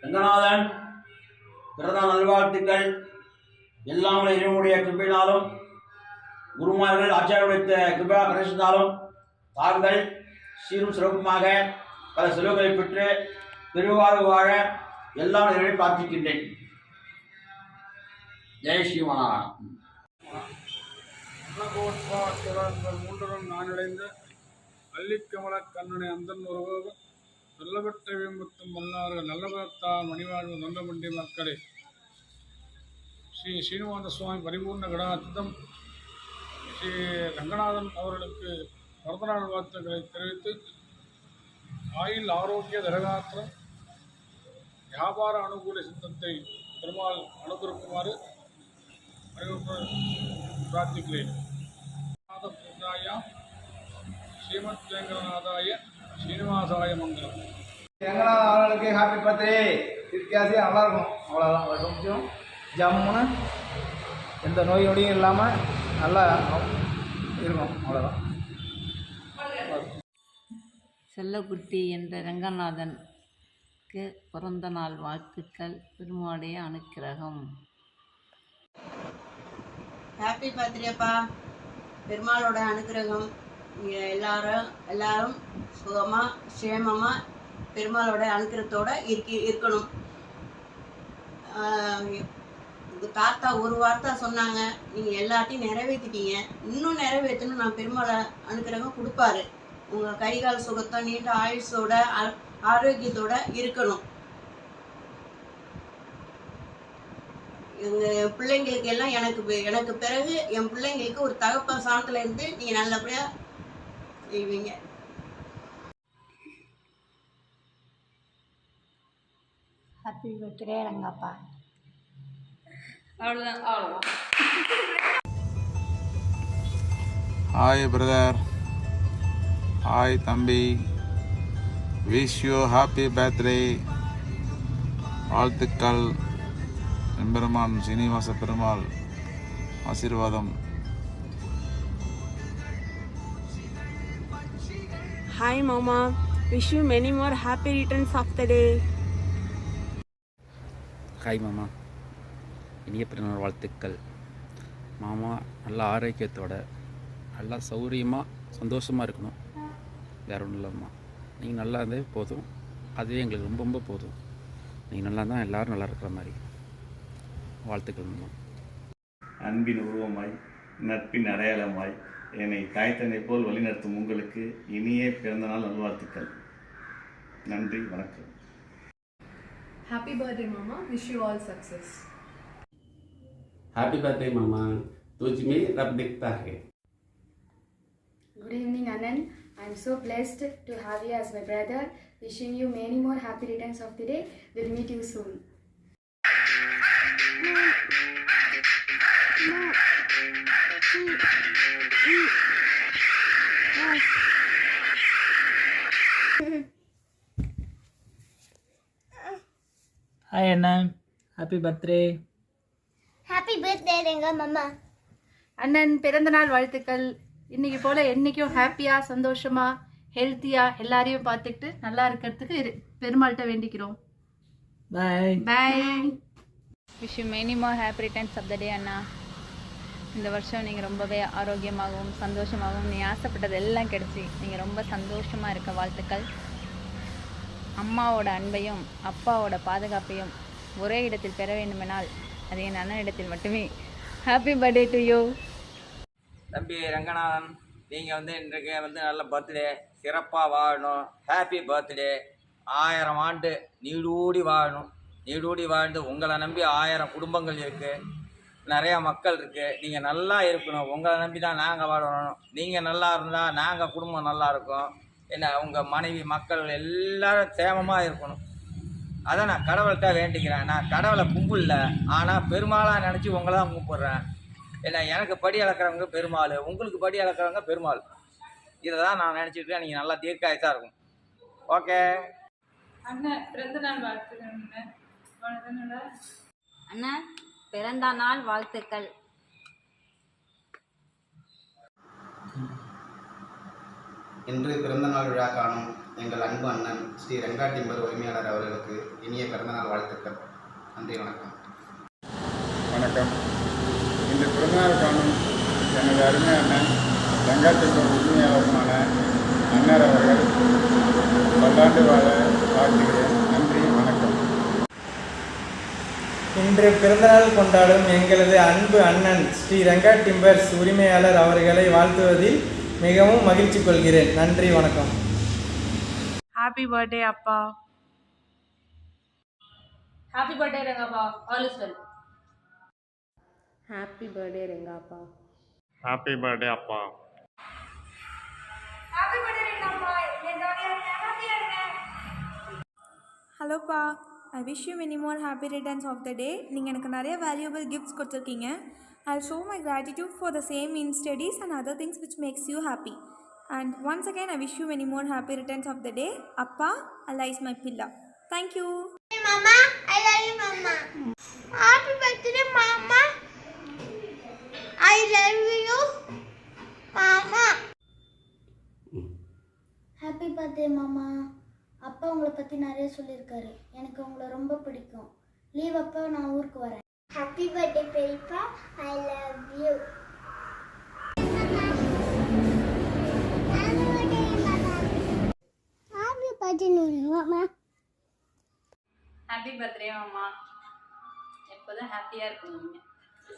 ரங்கநாதன் பிறந்த நல்வாழ்த்துக்கள். எல்லாம் இறைவனுடைய கிருபையினாலும் குருமார்கள் ஆச்சாரியருடைய கிருபா கணேசனாலும் தாங்கள் சீரும் சிறப்புமாக பல செல்வங்களை பெற்று பெருவாழ்வு வாழ எல்லாம் இறைவனை பிரார்த்திக்கின்றேன். ஜெய் ஸ்ரீமநாராயணன். மூன்றுடன் நானடைந்த அள்ளிக்கமல கண்ணனை அந்தன் ஒருவர் சொல்லப்பட்ட விம்பத்தும் மன்னார்கள் நல்லபுரத்தார் மணிவாழ்வு தொண்டமண்டி மக்களே, ஸ்ரீ ஸ்ரீனிவாச சுவாமி பரிபூர்ண கடாட்சம் ஸ்ரீ ரங்கநாதன் அவர்களுக்கு பிறந்தநாள் வாழ்த்துக்களை தெரிவித்து ஆயுள் ஆரோக்கிய தரகாத்திரம் வியாபார அனுகூல சித்தத்தை பெருமாள் அனுகிரகிக்குமாறு பிரார்த்திக்கிறேன். ஸ்ரீமத் ரங்கநாதாய ஸ்ரீனிவாசாய மங்கலம். ரங்கநாதன் அவர்களுக்கு ஹாப்பி பர்த்டே. வித்தியாசம் நல்லா இருக்கும், அவ்வளோதான். கொஞ்சம் ஜம்முன்னு எந்த நோய் நொடியும் இல்லாமல் நல்லா இருக்கும், அவ்வளோதான். செல்லக்குட்டி என்ற ரங்கநாதனுக்கு பிறந்த நாள் வாழ்த்துக்கள். பெருமாளுடைய அனுக்கிரகம். ஹாப்பி பர்த்டேப்பா. பெருமாளோட அனுக்கிரகம் எல்லாரும் சுகமாக சேமமாக பெருமாளோட அனுக்கிரகத்தோட இருக்கணும். தாத்தா ஒரு வார்த்தை சொன்னாங்க, நீங்கள் எல்லாத்தையும் நிறைவேற்றிட்டீங்க, இன்னும் நிறைவேற்றணும். நான் பெருமாளை அனுக்கிரகம் கொடுப்பாரு. உங்கள் கைகால் சுகத்தை நீண்ட ஆயுஷோட ஆரோக்கியத்தோட இருக்கணும். எங்கள் பிள்ளைங்களுக்கு எல்லாம் எனக்கு பிறகு என் பிள்ளைங்களுக்கு ஒரு தகப்பன் சாணத்தில் இருந்து நீங்கள் நல்லபடியாக செய்வீங்க. Happy birthday Rangappa. அவ்வளோதான். ஹாய் பிரதர், ஹாய் தம்பி, விஷ் யூ ஹாப்பி பர்த்டே. வாழ்த்துக்கள். எம்பெருமான் சீனிவாச பெருமாள் ஆசீர்வாதம். Hi Mama, wish you many more happy returns of the day. Hi மாமா, இனிய பிறந்தநாள் வாழ்த்துக்கள். மாமா நல்ல ஆரோக்கியத்தோட நல்லா சௌரியமாக சந்தோஷமாக இருக்கணும். வேற ஒன்றும் இல்லைம்மா, நீங்கள் நல்லா இருந்தே போதும், அதுவே எங்களுக்கு ரொம்ப ரொம்ப போதும். நீங்கள் நல்லா தான் எல்லோரும் நல்லா இருக்கிற மாதிரி. வாழ்த்துக்கள் மாமா. அன்பின் உருவமாய் நட்பின் அடையாளமாய் என்னை தாய் தந்தை போல் வழிநடத்தும் உங்களுக்கு இனிய பிறந்தநாள் நல்வாழ்த்துக்கள். நன்றி, வணக்கம். Happy birthday mama, wish you all success. Happy birthday mama, तुझ में रब दिखता है. Good evening Anand, I am so blessed to have you as my brother. Wishing you many more happy returns of the day. We'll meet you soon. Hi Anna, happy birthday. Happy birthday Ranga மாமா. அண்ணன் பிறந்தநாள் வாழ்த்துக்கள். இன்னைக்கு போல என்னைக்கும் ஹாப்பியாக சந்தோஷமாக ஹெல்த்தியாக எல்லாரையும் பார்த்துக்கிட்டு நல்லா இருக்கிறதுக்கு பெருமாள்கிட்ட வேண்டிக்கிறோம். Bye bye. Wish you many more happy returns of the day அண்ணா. இந்த வருஷம் நீங்கள் ரொம்பவே ஆரோக்கியமாகவும் சந்தோஷமாகவும் நீ ஆசைப்பட்டது எல்லாம் கிடச்சி நீங்கள் ரொம்ப சந்தோஷமாக இருக்க வாழ்த்துக்கள். அம்மாவோட அன்பையும் அப்பாவோட பாதுகாப்பையும் ஒரே இடத்தில் பெற வேண்டுமெனால் அது என் அண்ணனிடத்தில் மட்டுமே. Happy birthday to you. தம்பி ரங்கநாதன், நீங்கள் இன்றைக்கு நல்ல பர்த்டே, சிறப்பாக வாழணும். Happy birthday. 1000 ஆண்டு நீடூடி வாழணும். நீடூடி வாழ்ந்து உங்களை நம்பி 1000 குடும்பங்கள் இருக்குது, நிறையா மக்கள் இருக்குது. நீங்கள் நல்லா இருக்கணும். உங்களை நம்பி தான் நாங்கள் வாழணும். நீங்கள் நல்லா இருந்தால் நாங்கள் குடும்பம் நல்லா இருக்கும். என்ன, உங்கள் மனைவி மக்கள் எல்லோரும் சேமமாக இருக்கணும். அதை நான் கடவுள்கிட்ட வேண்டிக்கிறேன். நான் கடவுளை கும்பிடல, ஆனால் பெருமாளாக நினச்சி உங்களை தான் கும்பிட்றேன். ஏன்னா எனக்கு படி அளக்கிறவங்க பெருமாள், உங்களுக்கு படி அளக்கிறவங்க பெருமாள். இதை தான் நான் நினச்சிருக்கேன். நீங்கள் நல்லா தீர்க்காயத்தான் இருக்கும். ஓகே அண்ணா, பிறந்த நாள் வாழ்த்துக்கள். அண்ணா, பிறந்த நாள் வாழ்த்துக்கள். இன்று பிறந்த நாள் விழா காணும் எங்கள் அன்பு அண்ணன் ஸ்ரீ ரெங்கா டிம்பர் உரிமையாளர் அவர்களுக்கு இனிய பிறந்தநாள் வாழ்த்துக்கள். நன்றி, வணக்கம். வணக்கம். இந்த பிறந்தநாள் காணும் எனது அருமை அண்ணன் ரெங்கா டிம்பர் உரிமையாளருமான அண்ணர் அவர்கள் பல்லாண்டு வாழ வாழ்த்துகிறேன். நன்றி, வணக்கம். இன்று பிறந்தநாள் கொண்டாடும் எங்களது அன்பு அண்ணன் ஸ்ரீ ரெங்கா டிம்பர்ஸ் உரிமையாளர் அவர்களை வாழ்த்துவதில் மிகவும் மகிழ்ச்சி கொள்கிறேன். நன்றி, வணக்கம். ஹாப்பி பர்த்டே அப்பா. ஹாப்பி பர்த்டே ரெங்காப்பா. All is well. Happy birthday ரெங்காப்பா. ஹாப்பி பர்த்டே அப்பா. ஹாப்பி பர்த்டே ரெங்காப்பா. ஹாப்பியா இருங்க. ஹலோப்பா, I wish you many more happy returns of the day. நீங்கள் எனக்கு நிறைய வேல்யூபிள் கிஃப்ட்ஸ் கொடுத்துருக்கீங்க. I show my gratitude for the same in studies and other things which makes you happy. And once again I wish you many more happy returns of the டே. அப்பா, Allah is my pillar. Thank you. Hey mama, I love you mama. Happy birthday mama. I love you mama. Happy birthday மாமா. அப்பா உங்களை பற்றி நிறைய சொல்லியிருக்காரு. எனக்கு உங்களை ரொம்ப பிடிக்கும். லீவ் அப்போ நான் ஊருக்கு வரேன். Happy birthday பெரியப்பா. I love you. Happy birthday mama. Happy birthday மாமா. எப்போதும் ஹாப்பியாக இருக்கணும் நீங்கள்.